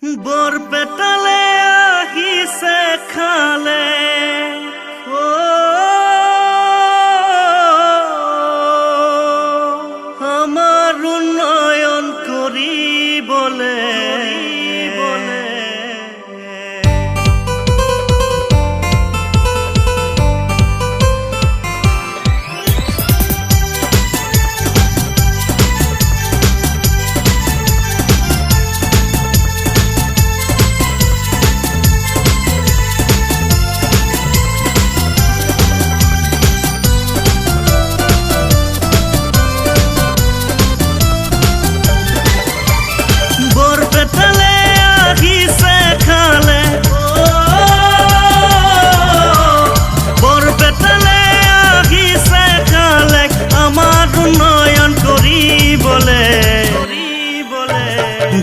বৰপেটালে আহিছে খালে আমাৰ উন্নয়ন কৰিবলে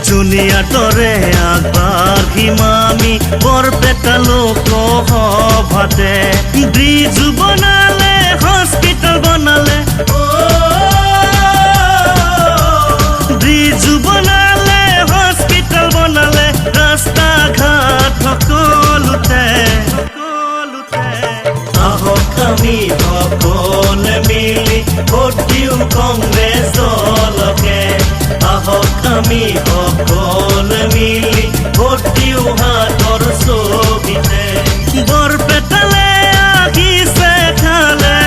জুনিয়া তৰে আগবাঢ়িম আমি বৰপেটা লোকসভাতে ব্ৰিজ বনালে হস্পিটেল বনালে ব্ৰিজ বনালে হস্পিটেল বনালে ৰাস্তা ঘাট সকলোতে আহক আমি সকলে মিলি ভোট দিওঁ কংগ্ৰেছ দলকে আহক আমি সকলে মিলি ভোট দিওঁ হাতৰ ছবিতে বৰপেটালে আহিছে খালে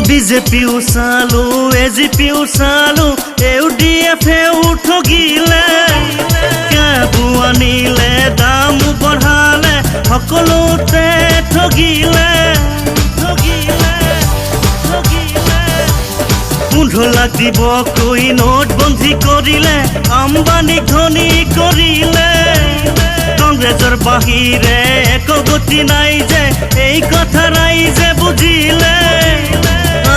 বিজেপিও চালো এজিপিও চালো ইউডিএফেও ঠগিলে কেবো আনিলে দাম বঢ়ালে সকলোতে ঠগিলে 15 লাখ দিব কৈ নোটবন্দী কৰিলে আম্বানীক ধনী কৰিলে কংগ্ৰেছৰ বাহিৰে একো গতি নাই যে এই কথা ৰাইজে বুজিলে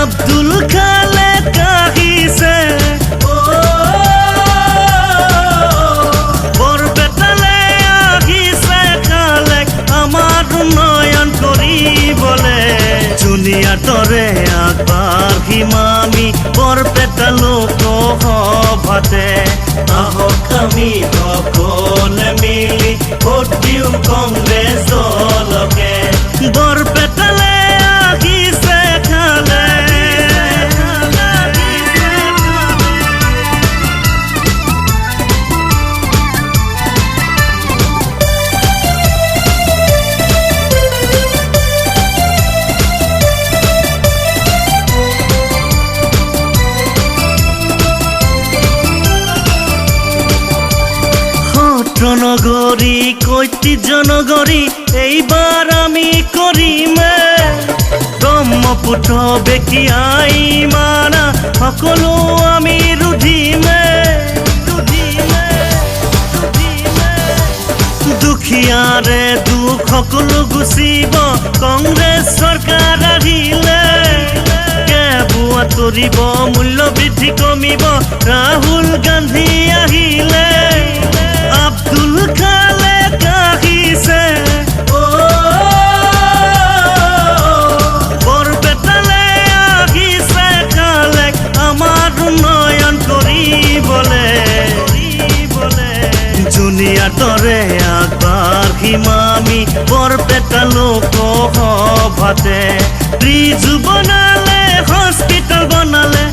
আব্দুল খালে কাহিছে বৰপেটালে আহিছে খালে আমাৰ উন্নয়ন কৰিবলে জুনিয়া তৰে আগবাঢ়িম আমি বৰপেটা লোকসভাতে আহক আমি সকলে মিলি ভোট দিওঁ কংগ্ৰেছ দলকে বৰপেটালে আহিছে খালে নগৰী কৈতিহ্য নগৰী এইবাৰ আমি কৰিমে ব্ৰহ্মপুত্ৰ বেকি আই মানা সকলো আমি ৰুধিমে দুখীয়াৰে দুখ সকলো গুচিব কংগ্ৰেছ চৰকাৰ আহিলে কেবো আঁতৰিব মূল্য বৃদ্ধি কমিব ৰাহুল গান্ধী আহিলে আব্দুল খালে কাহিছে বৰপেটালে আহিছে খালে আমাৰ উন্নয়ন কৰিবলে জুনিয়া তৰে আগবাঢ়িম আমি বৰপেটা লোকসভাতে ব্ৰিজ বনালে হস্পিটেল বনালে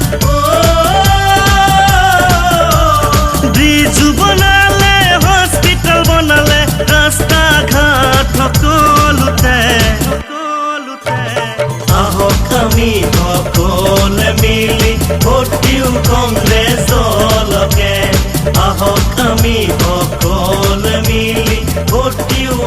ব্ৰিজ বনালে হস্পিটেল বনালে ৰাস্তা ঘাট সকলোতে আহক আমি সকলে মিলি ভোট দিওঁ কংগ্ৰেছ দলকে আহক আমি সকলে মিলি ভোট দিওঁ